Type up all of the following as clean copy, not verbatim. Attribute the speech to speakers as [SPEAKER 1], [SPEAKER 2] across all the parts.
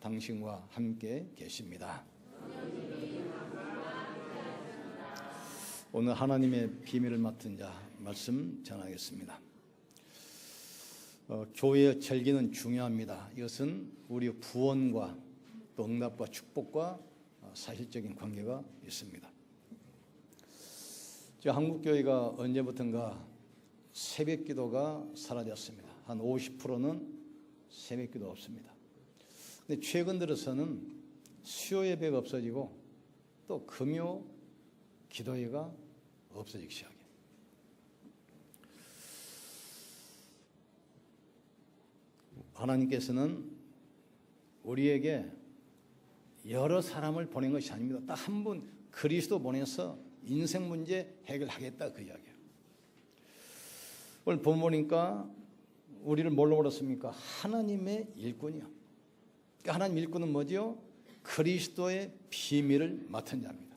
[SPEAKER 1] 당신과 함께 계십니다. 오늘 하나님의 비밀을 맡은 자 말씀 전하겠습니다. 교회의 절기는 중요합니다. 이것은 우리 구원과 또 응답과 축복과 사실적인 관계가 있습니다. 한국교회가 언제부턴가 새벽기도가 사라졌습니다. 한 50%는 새벽기도 없습니다. 근데 최근 들어서는 수요 예배가 없어지고 또 금요 기도회가 없어지기 시작해요. 하나님께서는 우리에게 여러 사람을 보낸 것이 아닙니다. 딱 한 분 그리스도 보내서 인생 문제 해결하겠다 그 이야기예요. 오늘 보니까 우리를 뭘로 불렀습니까? 하나님의 일꾼이요. 그러니까 하나님 일꾼은 뭐죠? 그리스도의 비밀을 맡은 자입니다.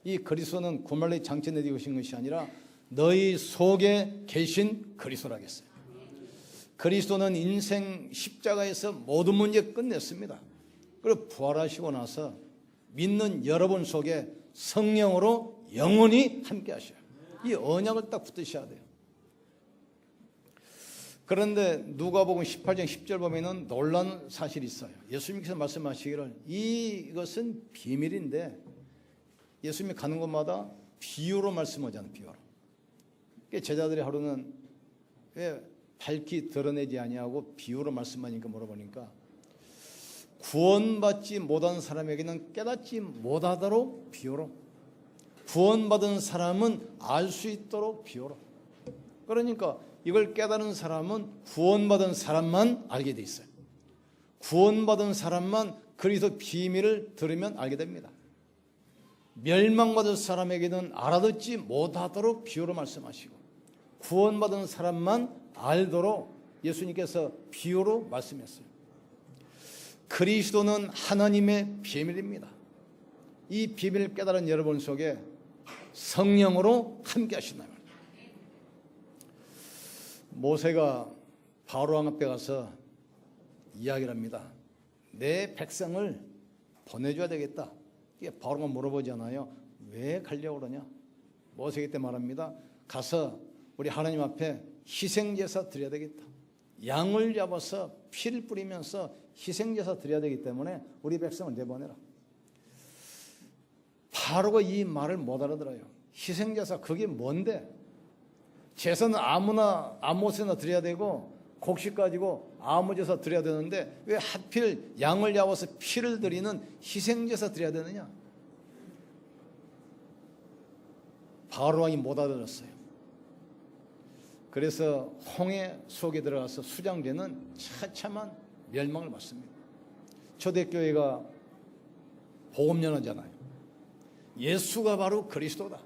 [SPEAKER 1] 이 그리스도는 구말리 장차 내게 오신 것이 아니라 너희 속에 계신 그리스도라겠어요. 그리스도는 인생 십자가에서 모든 문제 끝냈습니다. 그리고 부활하시고 나서 믿는 여러분 속에 성령으로 영원히 함께 하셔요. 이 언약을 딱 붙드셔야 돼요. 그런데 누가복음 18장 10절 보면은 놀라운 사실이 있어요. 예수님께서 말씀하시기를 이것은 비밀인데 예수님이 가는 곳마다 비유로 말씀하잖아요. 비유로. 제자들이 하루는 왜 밝히 드러내지 아니하고 비유로 말씀하니까 물어보니까 구원받지 못한 사람에게는 깨닫지 못하도록 비유로, 구원받은 사람은 알 수 있도록 비유로. 그러니까 이걸 깨달은 사람은 구원받은 사람만 알게 돼 있어요. 구원받은 사람만 그리스도 비밀을 들으면 알게 됩니다. 멸망받은 사람에게는 알아듣지 못하도록 비유로 말씀하시고 구원받은 사람만 알도록 예수님께서 비유로 말씀했어요. 그리스도는 하나님의 비밀입니다. 이 비밀을 깨달은 여러분 속에 성령으로 함께 하신다면 모세가 바로 왕 앞에 가서 이야기를 합니다. 내 백성을 보내줘야 되겠다. 이게 바로가 물어보잖아요. 왜 가려고 그러냐? 모세가 그때 말합니다. 가서 우리 하나님 앞에 희생제사 드려야 되겠다. 양을 잡아서 피를 뿌리면서 희생제사 드려야 되기 때문에 우리 백성을 내보내라. 바로가 이 말을 못 알아들어요. 희생제사 그게 뭔데? 제사는 아무나 아무것이나 드려야 되고 곡식 가지고 아무 제사 드려야 되는데 왜 하필 양을 잡아서 피를 드리는 희생제사 드려야 되느냐? 바로 왕이 못 알아들었어요. 그래서 홍해 속에 들어가서 수장되는 처참한 멸망을 받습니다. 초대교회가 복음연화잖아요. 예수가 바로 그리스도다.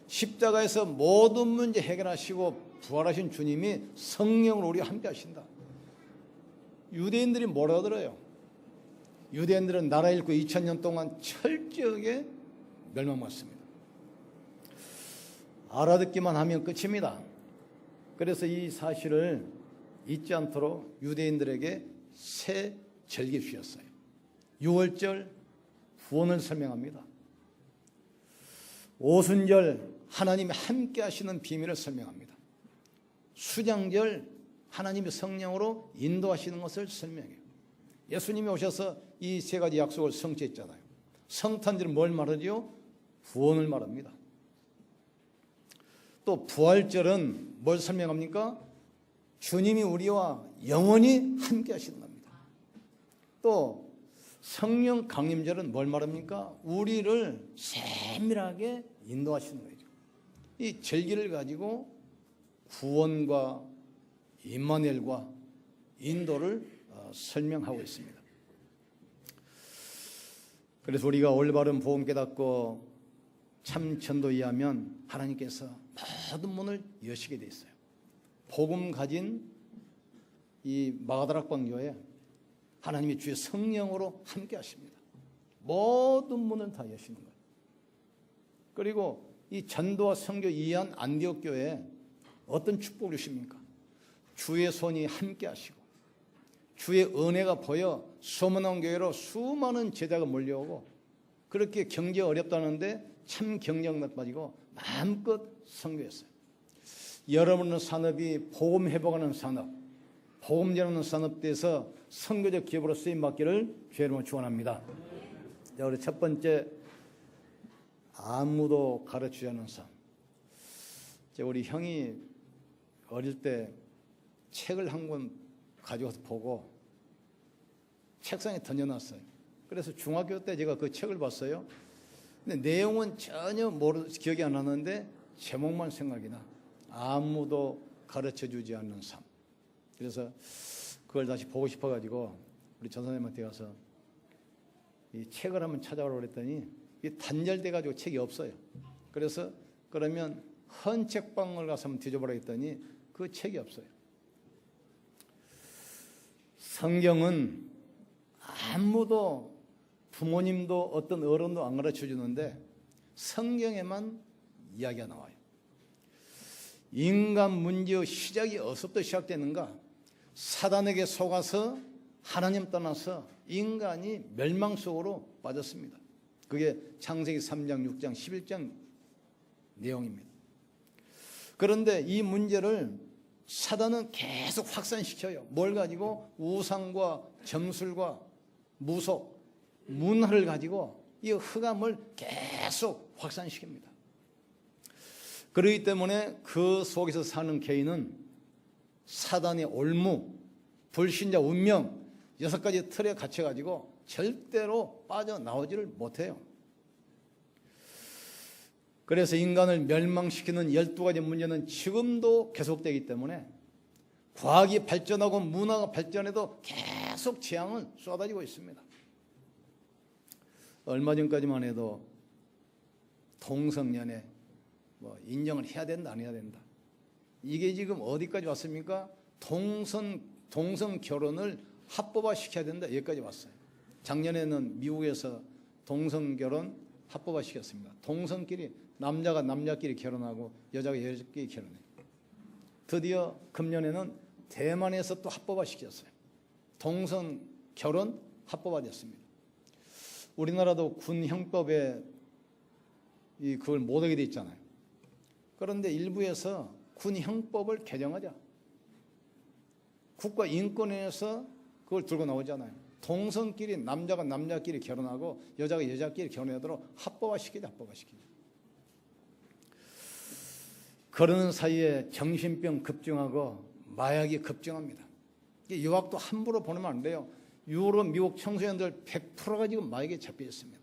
[SPEAKER 1] 십자가에서 모든 문제 해결하시고 부활하신 주님이 성령으로 우리와 함께 하신다. 유대인들이 뭐라 들어요? 유대인들은 나라 잃고 2000년 동안 철저하게 멸망받습니다. 알아듣기만 하면 끝입니다. 그래서 이 사실을 잊지 않도록 유대인들에게 새 절기 주셨어요. 6월절 구원을 설명합니다. 오순절 하나님이 함께 하시는 비밀을 설명합니다. 수장절 하나님의 성령으로 인도하시는 것을 설명해요. 예수님이 오셔서 이 세 가지 약속을 성취했잖아요. 성탄절은 뭘 말하죠? 구원을 말합니다. 또 부활절은 뭘 설명합니까? 주님이 우리와 영원히 함께 하시는 겁니다. 또 성령 강림절은 뭘 말합니까? 우리를 세밀하게 인도하시는 거죠. 이 절기를 가지고 구원과 임마누엘과 인도를 설명하고 있습니다. 그래서 우리가 올바른 복음 깨닫고 참 전도에 의하면 하나님께서 모든 문을 여시게 돼 있어요. 복음 가진 이 마가다락 광교에 하나님이 주의 성령으로 함께 하십니다. 모든 문을 다 여시는 거예요. 그리고 이 전도와 선교 이한 안디옥 교회에 어떤 축복을 주십니까? 주의 손이 함께 하시고 주의 은혜가 보여 소문난 교회로 수많은 제자가 몰려오고 그렇게 경제 어렵다는데 참 경쟁에 빠지고 마음껏 선교했어요. 여러분의 산업이 복음 회복하는 산업, 복음 전하는 산업대에서 선교적 기업으로 쓰임받기를 주의 이름으로 축원합니다. 자, 우리 첫 번째, 아무도 가르치지 않는 삶. 우리 형이 어릴 때 책을 한 권 가져와서 보고 책상에 던져놨어요. 그래서 중학교 때 제가 그 책을 봤어요. 근데 내용은 전혀 기억이 안 나는데 제목만 생각이 나. 아무도 가르쳐주지 않는 삶. 그래서 그걸 다시 보고 싶어가지고 우리 전 선생님한테 가서 이 책을 한번 찾아오라고 그랬더니 이 단절돼가지고 책이 없어요. 그래서 그러면 헌 책방을 가서 한번 뒤져보라 했더니 그 책이 없어요. 성경은 아무도 부모님도 어떤 어른도 안 가르쳐 주는데 성경에만 이야기가 나와요. 인간 문제의 시작이 어디서부터 시작되는가? 사단에게 속아서 하나님 떠나서 인간이 멸망 속으로 빠졌습니다. 그게 창세기 3장, 6장, 11장 내용입니다. 그런데 이 문제를 사단은 계속 확산시켜요. 뭘 가지고? 우상과 점술과 무속, 문화를 가지고 이 흑암을 계속 확산시킵니다. 그렇기 때문에 그 속에서 사는 개인은 사단의 올무, 불신자 운명 6가지 틀에 갇혀가지고 절대로 빠져나오지를 못해요. 그래서 인간을 멸망시키는 12가지 문제는 지금도 계속되기 때문에 과학이 발전하고 문화가 발전해도 계속 재앙을 쏟아지고 있습니다. 얼마 전까지만 해도 동성연애 인정을 해야 된다 안 해야 된다. 이게 지금 어디까지 왔습니까? 동성 결혼을 합법화 시켜야 된다. 여기까지 왔어요. 작년에는 미국에서 동성 결혼 합법화 시켰습니다. 동성끼리 남자가 남자끼리 결혼하고 여자가 여자끼리 결혼해요. 드디어 금년에는 대만에서 또 합법화 시켰어요. 동성 결혼 합법화됐습니다. 우리나라도 군 형법에 그걸 못하게 돼 있잖아요. 그런데 일부에서 군 형법을 개정하자. 국가인권위에서 그걸 들고 나오잖아요. 동성끼리 남자가 남자끼리 결혼하고 여자가 여자끼리 결혼하도록 합법화시키자. 그러는 사이에 정신병 급증하고 마약이 급증합니다. 유학도 함부로 보내면 안 돼요. 유럽, 미국 청소년들 100%가 지금 마약에 잡혀 있습니다.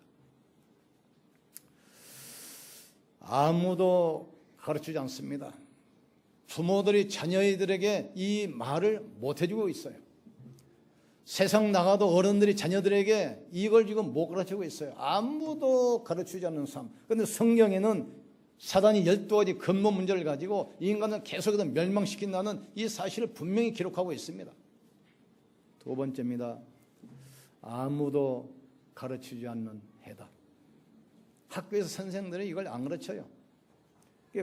[SPEAKER 1] 아무도 가르치지 않습니다. 부모들이 자녀들에게 이 말을 못 해주고 있어요. 세상 나가도 어른들이 자녀들에게 이걸 지금 못 가르치고 있어요. 아무도 가르치지 않는 삶. 그런데 성경에는 사단이 12가지 근본 문제를 가지고 인간을 계속해서 멸망시킨다는 이 사실을 분명히 기록하고 있습니다. 두 번째입니다. 아무도 가르치지 않는 해답. 학교에서 선생들이 이걸 안 가르쳐요.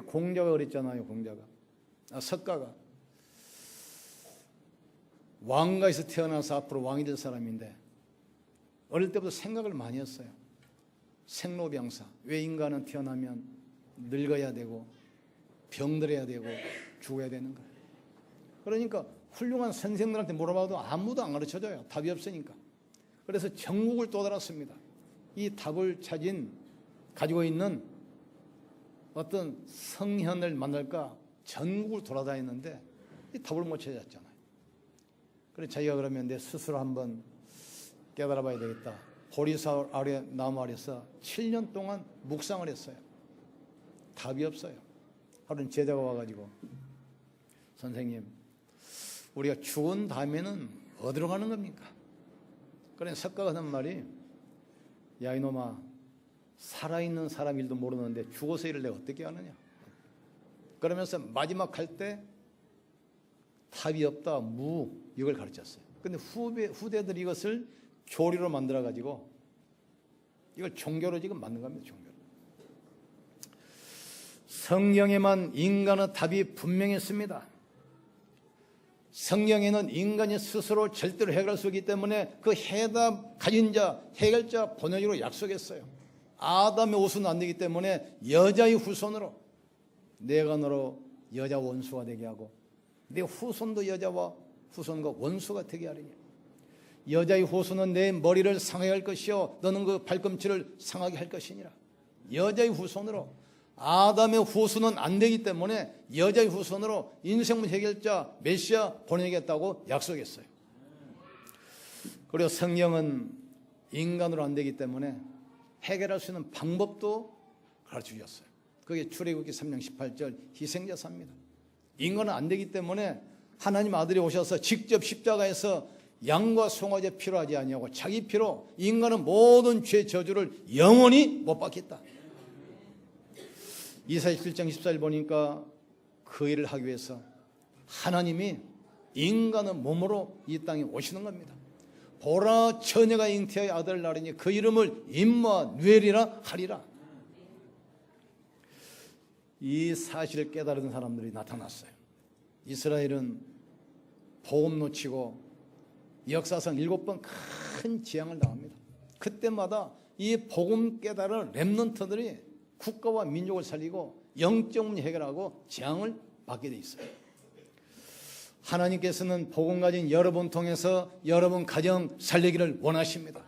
[SPEAKER 1] 공자가 그랬잖아요. 석가가 왕가에서 태어나서 앞으로 왕이 될 사람인데 어릴 때부터 생각을 많이 했어요. 생로병사. 왜 인간은 태어나면 늙어야 되고 병들어야 되고 죽어야 되는가? 그러니까 훌륭한 선생들한테 물어봐도 아무도 안 가르쳐줘요. 답이 없으니까. 그래서 전국을 떠돌았습니다. 이 답을 가지고 있는 어떤 성현을 만날까 전국을 돌아다녔는데 이 답을 못 찾았잖아요. 그래서 자기가 그러면 내 스스로 한번 깨달아 봐야 되겠다. 보리사 아래 나무 아래서 7년 동안 묵상을 했어요. 답이 없어요. 하루는 제자가 와가지고 선생님, 우리가 죽은 다음에는 어디로 가는 겁니까? 그래 석가가 하는 말이 야 이놈아, 살아있는 사람 일도 모르는데 죽어서 일을 내가 어떻게 하느냐. 그러면서 마지막 할 때 답이 없다 이걸 가르쳤어요. 근데 후대들이 이것을 교리로 만들어 가지고 이걸 종교로 지금 만든 겁니다. 종교로. 성경에만 인간의 답이 분명했습니다. 성경에는 인간이 스스로 절대로 해결할 수 없기 때문에 그 해답 가진 자, 해결자 보내기로 약속했어요. 아담의 후손은 안 되기 때문에 여자의 후손으로 내가 너로 여자 원수가 되게 하고 내 후손도 여자와 후손과 원수가 되게 하리니 여자의 후손은 내 머리를 상하게 할 것이요 너는 그 발꿈치를 상하게 할 것이니라. 여자의 후손으로 아담의 후손은 안 되기 때문에 여자의 후손으로 인생문 해결자 메시아 보내겠다고 약속했어요. 그리고 성경은 인간으로 안 되기 때문에 해결할 수 있는 방법도 가르쳐 주셨어요. 그게 출애굽기 3장 18절 희생제사입니다. 인간은 안 되기 때문에 하나님 아들이 오셔서 직접 십자가에서 양과 송아지 필요하지 아니하고 자기 피로 인간은 모든 죄 저주를 영원히 못 받겠다. 이사야 7장 14절 보니까 그 일을 하기 위해서 하나님이 인간의 몸으로 이 땅에 오시는 겁니다. 보라 처녀가 잉태하여 아들을 낳으니 그 이름을 임마누엘이라 하리라. 이 사실을 깨달은 사람들이 나타났어요. 이스라엘은 복음 놓치고 역사상 7번 큰 재앙을 당합니다. 그때마다 이 복음 깨달은 렘넌트들이 국가와 민족을 살리고 영적 문제 해결하고 재앙을 받게 돼 있어요. 하나님께서는 복음 가진 여러분 통해서 여러분 가정 살리기를 원하십니다.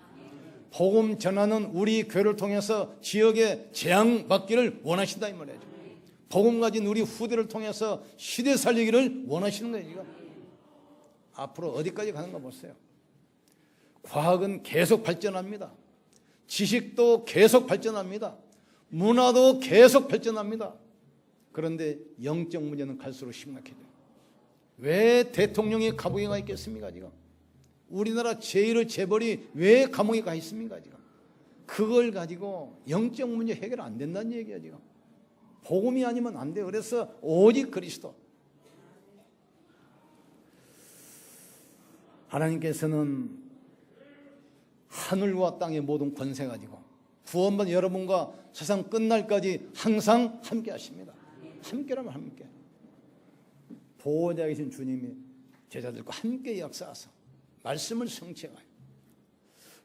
[SPEAKER 1] 복음 전하는 우리 교회를 통해서 지역에 재앙 받기를 원하신다 이 말이죠. 복음 가진 우리 후대를 통해서 시대 살리기를 원하시는 거예요. 지금. 앞으로 어디까지 가는가 보세요. 과학은 계속 발전합니다. 지식도 계속 발전합니다. 문화도 계속 발전합니다. 그런데 영적 문제는 갈수록 심각해져요. 왜 대통령이 감옥에 가 있겠습니까 지금? 우리나라 제1의 재벌이 왜 감옥에 가 있습니까 지금? 그걸 가지고 영적 문제 해결 안 된다는 얘기야 지금. 복음이 아니면 안 돼요. 그래서 오직 그리스도. 하나님께서는 하늘과 땅의 모든 권세 가지고 구원받은 여러분과 세상 끝날까지 항상 함께 하십니다. 함께라면 함께. 보호자에 계신 주님이 제자들과 함께 역사하사 말씀을 성취해가요.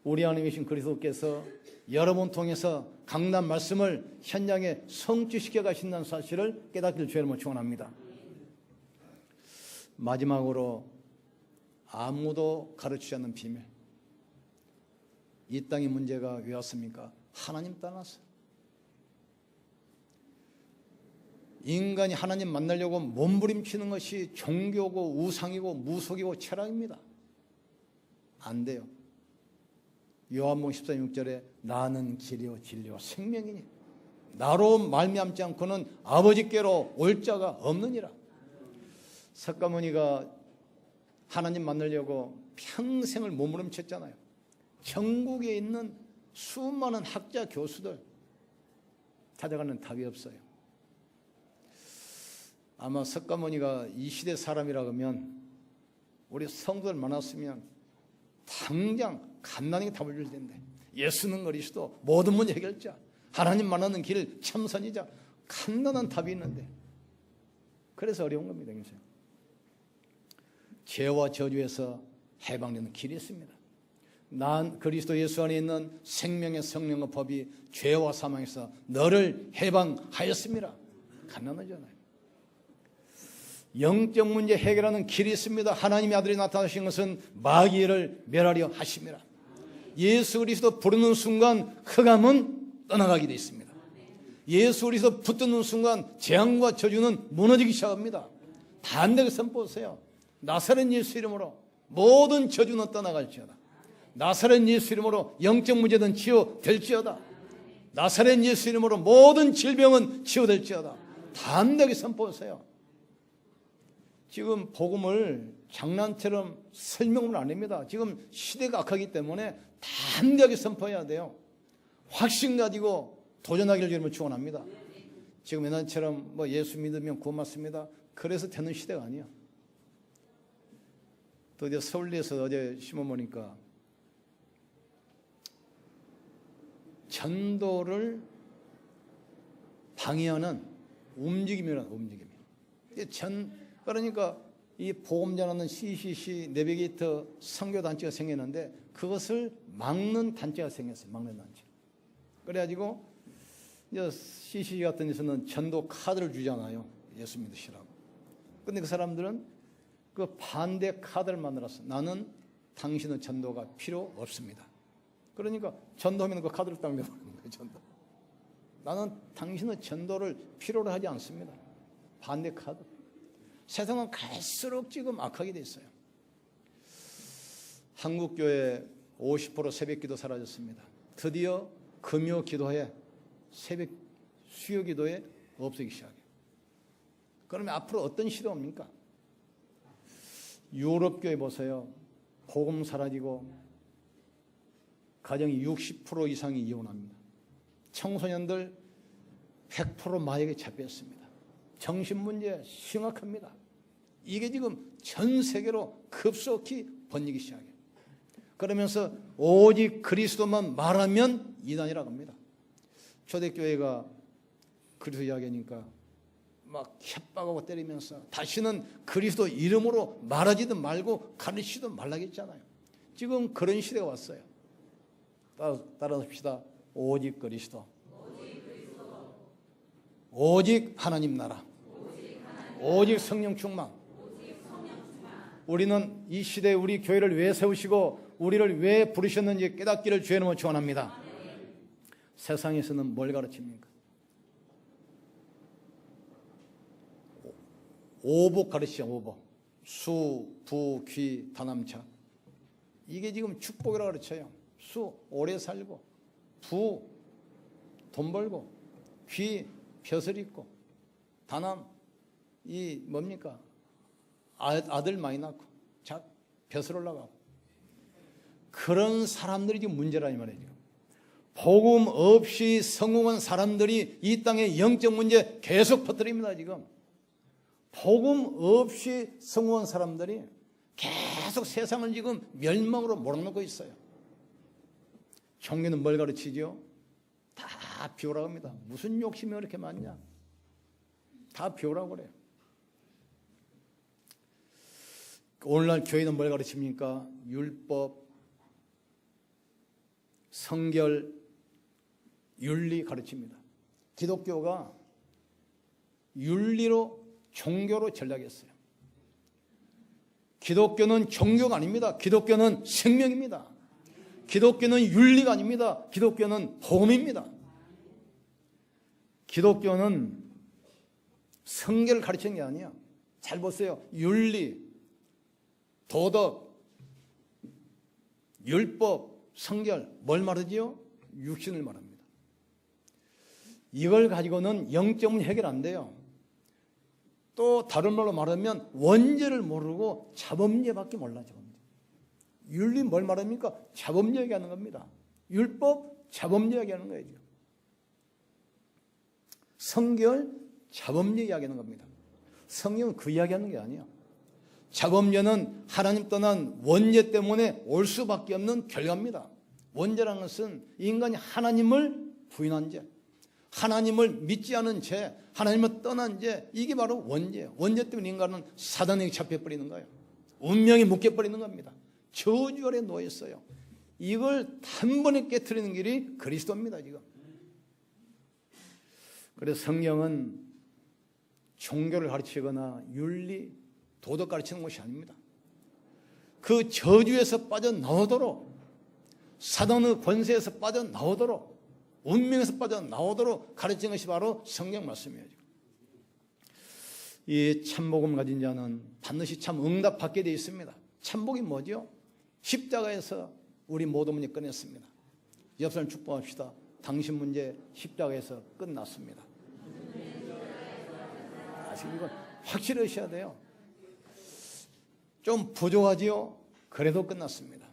[SPEAKER 1] 우리 안에 계신 그리스도께서 여러분 통해서 강단 말씀을 현장에 성취시켜 가신다는 사실을 깨닫기를 주의 이름으로 축원합니다. 마지막으로 아무도 가르치지 않는 비밀. 이 땅의 문제가 왜 왔습니까? 하나님 떠났어요. 인간이 하나님 만나려고 몸부림치는 것이 종교고 우상이고 무속이고 철학입니다. 안 돼요. 요한복음 14:6절에 나는 길이요 진리요 생명이니 나로 말미암지 않고는 아버지께로 올 자가 없느니라. 석가모니가 하나님 만나려고 평생을 몸부림쳤잖아요. 전국에 있는 수많은 학자 교수들 찾아가는 답이 없어요. 아마 석가모니가 이 시대 사람이라고 하면 우리 성도들 많았으면 당장 간단하게 답을 줄 텐데 예수는 그리스도 모든 문제 해결자 하나님 만나는 길 참선이자 간단한 답이 있는데 그래서 어려운 겁니다. 죄와 저주에서 해방되는 길이 있습니다. 난 그리스도 예수 안에 있는 생명의 성령의 법이 죄와 사망에서 너를 해방하였습니다. 간단하잖아요. 영적 문제 해결하는 길이 있습니다. 하나님의 아들이 나타나신 것은 마귀를 멸하려 하심이라. 예수 그리스도 부르는 순간 흑암은 떠나가게 되어 있습니다. 예수 그리스도 붙드는 순간 재앙과 저주는 무너지기 시작합니다. 반대로 선포하세요. 나사렛 예수 이름으로 모든 저주는 떠나갈지어다. 나사렛 예수 이름으로 영적 문제는 치유될지어다. 나사렛 예수 이름으로 모든 질병은 치유될지어다. 담대하게 선포하세요. 지금 복음을 장난처럼 설명을 안 합니다. 지금 시대가 악하기 때문에 담대하게 선포해야 돼요. 확신 가지고 도전하기를 주님을 축원합니다. 지금 옛날처럼 뭐 예수 믿으면 구원받습니다. 그래서 되는 시대가 아니야. 또 이제 서울대에서 어제 신문 보니까 전도를 방해하는 움직임이라는 움직임이. 그러니까 이 복음 전하는 CCC 내비게이터 선교 단체가 생겼는데 그것을 막는 단체가 생겼어요. 막는 단체. 그래가지고 이제 CCC 같은 데서는 전도 카드를 주잖아요. 예수 믿으시라고. 근데 그 사람들은 그 반대 카드를 만들었어. 나는 당신의 전도가 필요 없습니다. 그러니까 전도하면 그 카드를 딱 내버리는 거예요. 전도. 나는 당신의 전도를 필요로 하지 않습니다. 반대 카드. 세상은 갈수록 지금 악하게 돼 있어요. 한국교회 50% 새벽기도 사라졌습니다. 드디어 금요 기도회, 새벽 수요 기도회 없어지기 시작해요. 그러면 앞으로 어떤 시대 옵니까? 유럽교회 보세요. 복음 사라지고 가정이 60% 이상이 이혼합니다. 청소년들 100% 마약에 잡혔습니다. 정신문제 심각합니다. 이게 지금 전 세계로 급속히 번지기 시작해요. 그러면서 오직 그리스도만 말하면 이단이라고 합니다. 초대교회가 그리스도 이야기하니까 막 협박하고 때리면서 다시는 그리스도 이름으로 말하지도 말고 가르치지도 말라고 했잖아요. 지금 그런 시대가 왔어요. 따라합시다. 오직 그리스도. 오직 하나님 나라. 오직 성령 충만. 우리는 이 시대에 우리 교회를 왜 세우시고 우리를 왜 부르셨는지 깨닫기를 주의 이름으로 축원합니다. 세상에서는 뭘 가르칩니까? 오복 가르치죠. 오복. 수, 부, 귀, 다남차. 이게 지금 축복이라고 가르쳐요. 수, 오래 살고, 부, 돈 벌고, 귀, 벼슬 있고, 다남, 이 뭡니까? 아들 많이 낳고, 벼슬 올라가고. 그런 사람들이 지금 문제라 이 말이에요. 복음 없이 성공한 사람들이 이 땅에 영적 문제 계속 퍼뜨립니다. 지금 복음 없이 성공한 사람들이 계속 세상을 지금 멸망으로 몰아넣고 있어요. 종교는 뭘 가르치죠? 다 비우라고 합니다. 무슨 욕심이 그렇게 많냐? 다 비우라고 그래요. 오늘날 교회는 뭘 가르칩니까? 율법, 성결, 윤리 가르칩니다. 기독교가 윤리로 종교로 전락했어요. 기독교는 종교가 아닙니다. 기독교는 생명입니다. 기독교는 윤리가 아닙니다. 기독교는 복음입니다. 기독교는 성결을 가르치는 게 아니야. 잘 보세요. 윤리, 도덕, 율법, 성결 뭘 말하지요? 육신을 말합니다. 이걸 가지고는 영적은 해결 안 돼요. 또 다른 말로 말하면 원죄를 모르고 자범죄밖에 몰라. 윤리 뭘 말합니까? 자범죄 얘기하는 겁니다. 율법 자범죄 얘기하는 거예요. 성결 자범죄 이야기하는 겁니다. 성경은 그 이야기하는 게 아니에요. 자범죄는 하나님 떠난 원죄 때문에 올 수밖에 없는 결과입니다. 원죄라는 것은 인간이 하나님을 부인한 죄, 하나님을 믿지 않은 죄, 하나님을 떠난 죄, 이게 바로 원죄예요. 원죄 때문에 인간은 사단에게 잡혀버리는 거예요. 운명이 묶여버리는 겁니다. 저주 아래 놓여 있어요. 이걸 단번에 깨트리는 길이 그리스도입니다. 지금. 그래서 성경은 종교를 가르치거나 윤리, 도덕 가르치는 것이 아닙니다. 그 저주에서 빠져나오도록, 사단의 권세에서 빠져나오도록, 운명에서 빠져나오도록 가르치는 것이 바로 성경 말씀이에요. 이 참복음 가진 자는 반드시 참 응답받게 되어 있습니다. 참복이 뭐죠? 십자가에서 우리 모든 문제 끝냈습니다. 옆 사람 축복합시다. 당신 문제 십자가에서 끝났습니다. 이건 확실하셔야 돼요. 좀 부족하지요? 그래도 끝났습니다.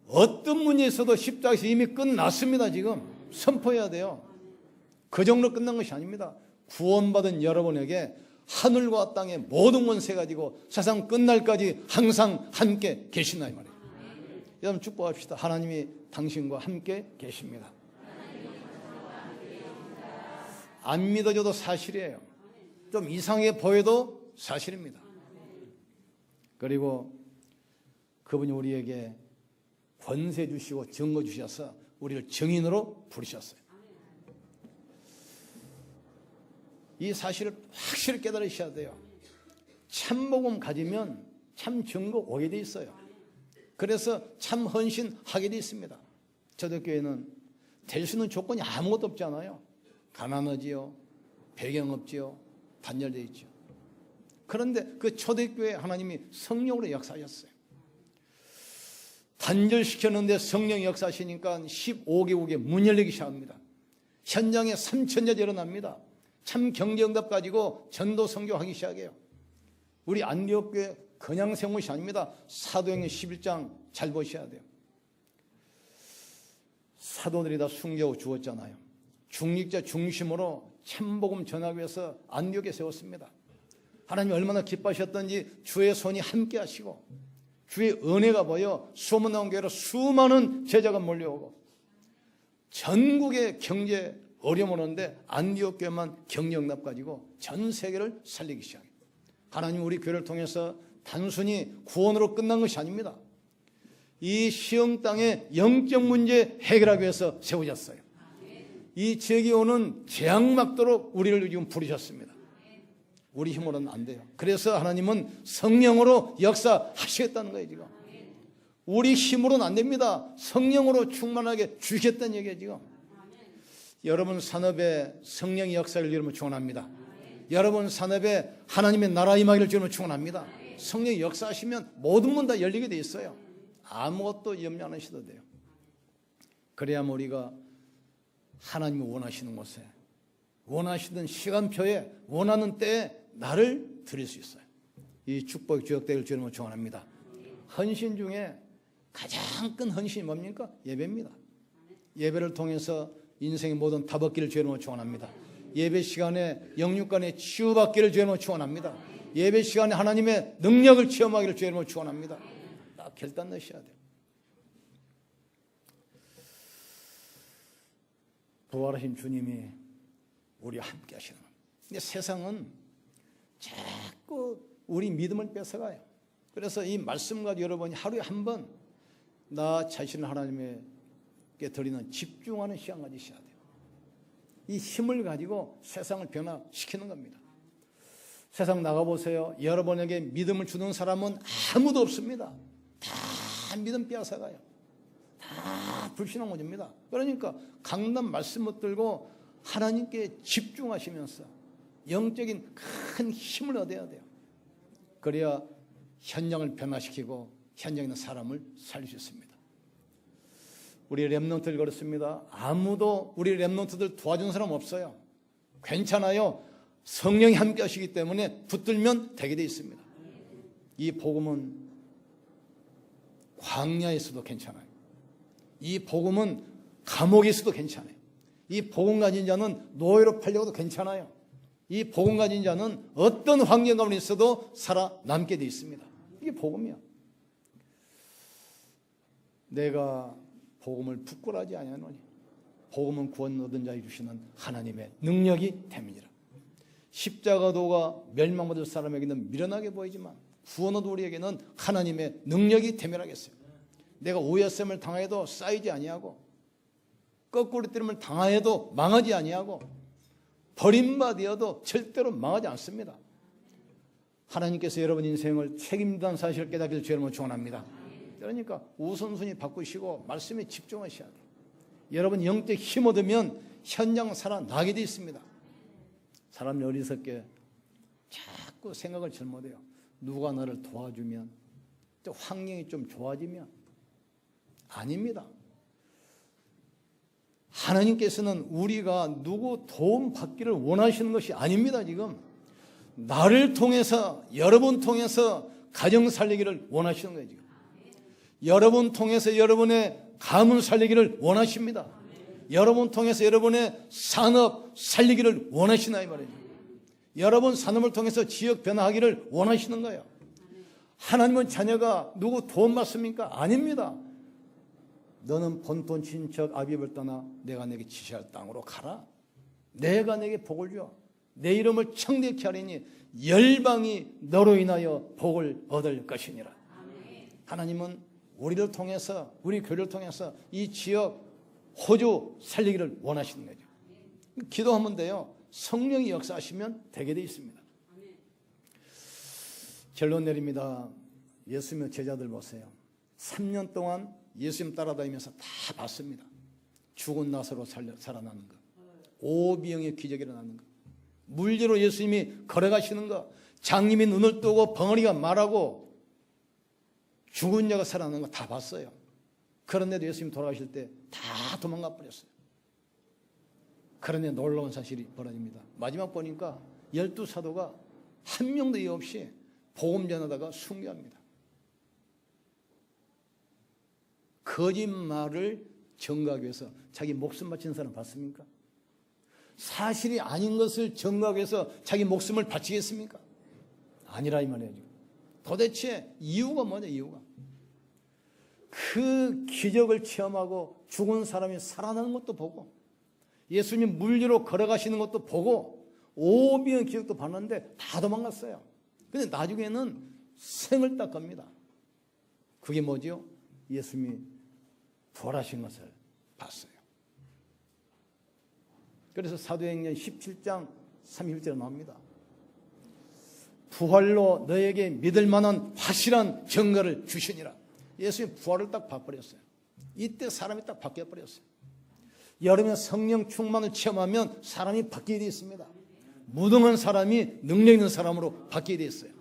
[SPEAKER 1] 어떤 문제에서도 십자가에서 이미 끝났습니다. 지금 선포해야 돼요. 그 정도 끝난 것이 아닙니다. 구원받은 여러분에게 하늘과 땅의 모든 권세 가지고 세상 끝날까지 항상 함께 계신다 이 말이에요. 여러분 축복합시다. 하나님이 당신과 함께 계십니다. 안 믿어져도 사실이에요. 좀 이상해 보여도 사실입니다. 그리고 그분이 우리에게 권세 주시고 증거 주셔서 우리를 증인으로 부르셨어요. 이 사실을 확실히 깨달으셔야 돼요. 참복음 가지면 참 증거 오게 돼 있어요. 그래서 참 헌신하게 돼 있습니다. 초대교회는 될 수 있는 조건이 아무것도 없잖아요. 가난하지요, 배경 없지요, 단절되어 있죠. 그런데 그 초대교회 하나님이 성령으로 역사하셨어요. 단절시켰는데 성령이 역사하시니까 15개국에 문 열리기 시작합니다. 현장에 3,000여 일어납니다. 참 경제응답 가지고 전도 선교하기 시작해요. 우리 안디옥교회 그냥 세운 것이 아닙니다. 사도행전 11장 잘 보셔야 돼요. 사도들이 다 순교하고 죽었잖아요. 중직자 중심으로 참복음 전하기 위해서 안디옥에 세웠습니다. 하나님이 얼마나 기뻐하셨던지 주의 손이 함께 하시고 주의 은혜가 보여 소문난 교회로 수많은 제자가 몰려오고 전국의 경제 어려움 오는데 안디옥 교회만 경영답 가지고 전 세계를 살리기 시작해요. 하나님 우리 교회를 통해서 단순히 구원으로 끝난 것이 아닙니다. 이 시흥 땅의 영적 문제 해결하기 위해서 세우셨어요. 이 지역에 오는 재앙 막도록 우리를 지금 부르셨습니다. 우리 힘으로는 안 돼요. 그래서 하나님은 성령으로 역사하시겠다는 거예요. 지금 우리 힘으로는 안 됩니다. 성령으로 충만하게 주셨다는 얘기예요. 지금 여러분 산업에 성령의 역사를 여러분 축원합니다. 여러분 산업에 하나님의 나라 임하기를 여러분 축원합니다. 성령이 역사하시면 모든 문 다 열리게 돼 있어요. 아무것도 염려 안 하셔도 돼요. 그래야만 우리가 하나님이 원하시는 곳에 원하시던 시간표에 원하는 때에 나를 드릴 수 있어요. 이 축복 주역되기를 주님으로 축원합니다. 헌신 중에 가장 큰 헌신이 뭡니까? 예배입니다. 예배를 통해서 인생의 모든 답 얻기를 주님으로 축원합니다. 예배 시간에 영육간에 치유받기를 주님으로 축원합니다. 예배 시간에 하나님의 능력을 체험하기를 주님으로 축원합니다. 딱 결단 내셔야 돼요. 부활하신 주님이 우리와 함께 하시는 겁니다. 근데 세상은 자꾸 우리 믿음을 뺏어가요. 그래서 이 말씀 가지고 여러분이 하루에 한 번 나 자신을 하나님께 드리는 집중하는 시간 가지셔야 돼요. 이 힘을 가지고 세상을 변화시키는 겁니다. 세상 나가보세요. 여러분에게 믿음을 주는 사람은 아무도 없습니다. 다 믿음 빼앗아가요. 다 불신앙 오집니다. 그러니까 강단 말씀 붙들고 하나님께 집중하시면서 영적인 큰 힘을 얻어야 돼요. 그래야 현장을 변화시키고 현장에 있는 사람을 살릴 수 있습니다. 우리 렘넌트들 그렇습니다. 아무도 우리 렘넌트들 도와준 사람 없어요. 괜찮아요. 성령이 함께 하시기 때문에 붙들면 되게 돼 있습니다. 이 복음은 광야에서도 괜찮아요. 이 복음은 감옥에 있어도 괜찮아요. 이 복음 가진 자는 노예로 팔려도 괜찮아요. 이 복음 가진 자는 어떤 환경 가운데 있어도 살아남게 돼 있습니다. 이게 복음이야. 내가 복음을 부끄러워하지 아니하노니 복음은 구원 얻은 자에게 주시는 하나님의 능력이 됨이니라. 십자가도가 멸망받을 사람에게는 미련하게 보이지만 구원 얻은 우리에게는 하나님의 능력이 됨이라겠어요. 내가 오해셈을 당해도 쌓이지 아니하고 거꾸로 때림을 당하여도 망하지 아니하고 버림받아도 절대로 망하지 않습니다. 하나님께서 여러분 인생을 책임진다는 사실을 깨닫기를 주님으로 축원합니다. 그러니까 우선순위 바꾸시고 말씀에 집중하셔야 돼요. 여러분 영적 힘 얻으면 현장 살아나게 돼 있습니다. 사람이 어리석게 자꾸 생각을 잘못해요. 누가 나를 도와주면, 또 환경이 좀 좋아지면. 아닙니다. 하나님께서는 우리가 누구 도움 받기를 원하시는 것이 아닙니다. 지금 나를 통해서, 여러분 통해서 가정 살리기를 원하시는 거예요. 지금 여러분 통해서 여러분의 가문 살리기를 원하십니다. 여러분 통해서 여러분의 산업 살리기를 원하시나 이 말이에요. 여러분 산업을 통해서 지역 변화하기를 원하시는 거예요. 하나님은 자녀가 누구 도움 받습니까? 아닙니다. 너는 본토 친척 아비를 떠나 내가 내게 지시할 땅으로 가라. 내가 내게 복을 줘. 내 이름을 청대케 하리니 열방이 너로 인하여 복을 얻을 것이니라. 하나님은 우리를 통해서, 우리 교회를 통해서 이 지역 호주 살리기를 원하시는 거죠. 기도하면 돼요. 성령이 역사하시면 되게 돼 있습니다. 결론 내립니다. 예수님의 제자들 보세요. 3년 동안 예수님 따라다니면서 다 봤습니다. 죽은 나사로 살아나는 것, 오비영의 기적이 일어나는 것, 물리로 예수님이 걸어가시는 것, 장님이 눈을 뜨고 벙어리가 말하고 죽은 자가 살아나는 거 다 봤어요. 그런데도 예수님 돌아가실 때 다 도망가 버렸어요. 그런데 놀라운 사실이 벌어집니다. 마지막 보니까 12사도가 한 명도 이 없이 복음 전하다가 순교합니다. 거짓말을 증거하기 위해서 자기 목숨 바치는 사람 봤습니까? 사실이 아닌 것을 증거하기 위해서 자기 목숨을 바치겠습니까? 아니라 이 말이에요. 도대체 이유가 뭐냐, 이유가. 그 기적을 체험하고 죽은 사람이 살아나는 것도 보고 예수님 물리로 걸어가시는 것도 보고 오비의 기적도 봤는데 다 도망갔어요. 근데 나중에는 생을 딱 겁니다. 그게 뭐죠? 예수님이 부활하신 것을 봤어요. 그래서 사도행전 17장 31절에 나옵니다. 부활로 너에게 믿을 만한 확실한 증거를 주시니라. 예수님이 부활을 딱 봐버렸어요. 이때 사람이 딱 바뀌어버렸어요. 여름에 성령 충만을 체험하면 사람이 바뀌게 되어 있습니다. 무능한 사람이 능력 있는 사람으로 바뀌게 되어 있어요.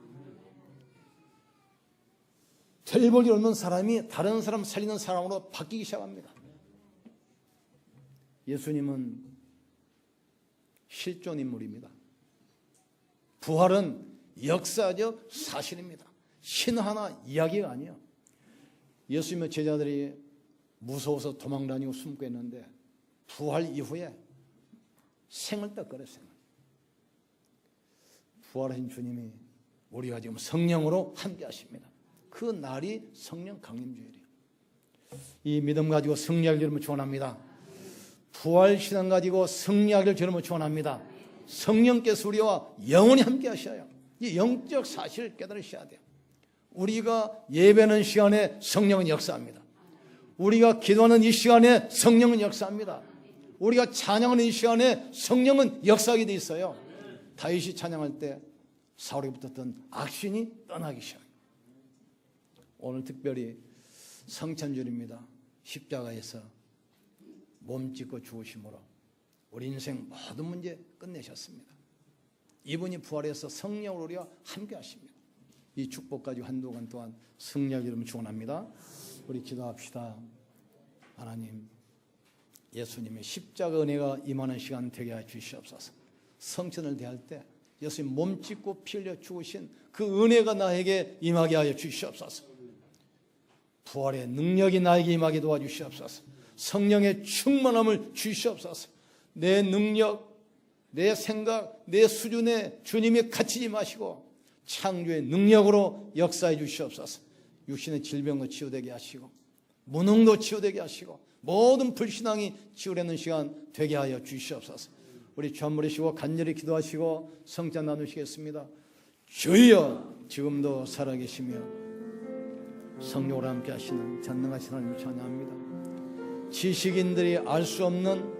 [SPEAKER 1] 텔볼이 없는 사람이 다른 사람 살리는 사람으로 바뀌기 시작합니다. 예수님은 실존 인물입니다. 부활은 역사적 사실입니다. 신화나 이야기가 아니에요. 예수님의 제자들이 무서워서 도망다니고 숨고 있는데 부활 이후에 생을 딱 걸었어요. 부활하신 주님이 우리가 지금 성령으로 함께 하십니다. 그 날이 성령 강림주일이에요. 이 믿음 가지고 승리하길 여러분 축원합니다. 부활 신앙 가지고 승리하길 여러분 축원합니다. 성령께서 우리와 영원히 함께 하셔요. 이 영적 사실을 깨달으셔야 돼요. 우리가 예배하는 시간에 성령은 역사합니다. 우리가 기도하는 이 시간에 성령은 역사합니다. 우리가 찬양하는 이 시간에 성령은 역사하게 돼 있어요. 다윗이 찬양할 때 사울에게 붙었던 악신이 떠나기 시작해요. 오늘 특별히 성찬절입니다. 십자가에서 몸짓고 죽으심으로 우리 인생 모든 문제 끝내셨습니다. 이분이 부활해서 성령으로 우리와 함께 하십니다. 이 축복 가지고 한동안 동안 승리하기 여러분 축원합니다. 우리 기도합시다. 하나님, 예수님의 십자가 은혜가 임하는 시간 되게 하여 주시옵소서. 성찬을 대할 때 예수님 몸짓고 피 흘려 죽으신 그 은혜가 나에게 임하게 하여 주시옵소서. 부활의 능력이 나에게 임하게 도와주시옵소서. 성령의 충만함을 주시옵소서. 내 능력, 내 생각, 내 수준에 주님이 갇히지 마시고 창조의 능력으로 역사해 주시옵소서. 육신의 질병도 치유되게 하시고 무능도 치유되게 하시고 모든 불신앙이 치유되는 시간 되게 하여 주시옵소서. 우리 전부리시고 간절히 기도하시고 성찬 나누시겠습니다. 주여, 지금도 살아계시며 성령으로 함께 하시는 전능하신 하나님을 찬양합니다. 지식인들이 알 수 없는,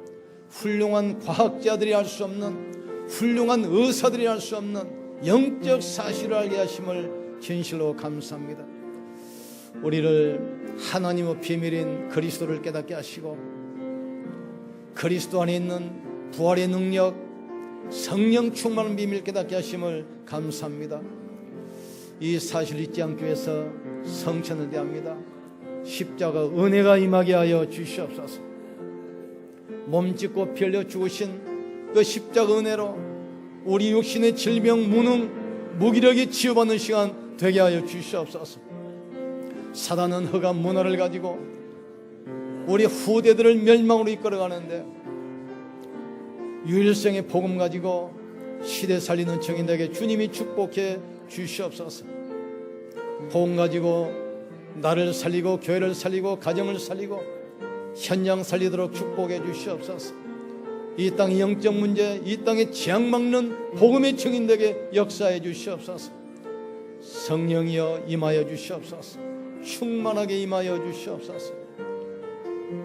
[SPEAKER 1] 훌륭한 과학자들이 알 수 없는, 훌륭한 의사들이 알 수 없는 영적 사실을 알게 하심을 진실로 감사합니다. 우리를 하나님의 비밀인 그리스도를 깨닫게 하시고 그리스도 안에 있는 부활의 능력, 성령 충만한 비밀을 깨닫게 하심을 감사합니다. 이 사실을 잊지 않기 위해서 성찬을 대합니다. 십자가 은혜가 임하게 하여 주시옵소서. 몸짓고 피 흘려 죽으신 그 십자가 은혜로 우리 육신의 질병, 무능, 무기력이 치유받는 시간 되게 하여 주시옵소서. 사단은 흑암 문화를 가지고 우리 후대들을 멸망으로 이끌어가는데 유일성의 복음 가지고 시대 살리는 증인에게 주님이 축복해 주시옵소서. 복음 가지고 나를 살리고 교회를 살리고 가정을 살리고 현장 살리도록 축복해 주시옵소서. 이 땅의 영적 문제, 이 땅의 재앙 막는 복음의 증인되게 역사해 주시옵소서. 성령이여 임하여 주시옵소서. 충만하게 임하여 주시옵소서.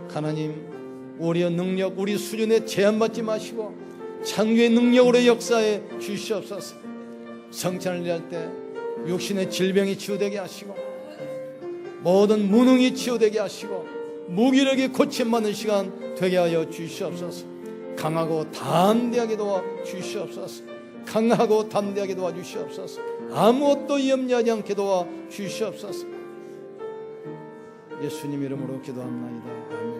[SPEAKER 1] 하나님, 우리의 능력, 우리 수준에 제한받지 마시고 창조의 능력으로 역사해 주시옵소서. 성찬을 위할 때 육신의 질병이 치유되게 하시고 모든 무능이 치유되게 하시고 무기력이 고침받는 시간 되게 하여 주시옵소서. 강하고 담대하게 도와 주시옵소서. 강하고 담대하게 도와 주시옵소서. 아무것도 염려하지 않게 도와 주시옵소서. 예수님 이름으로 기도합니다. 아멘.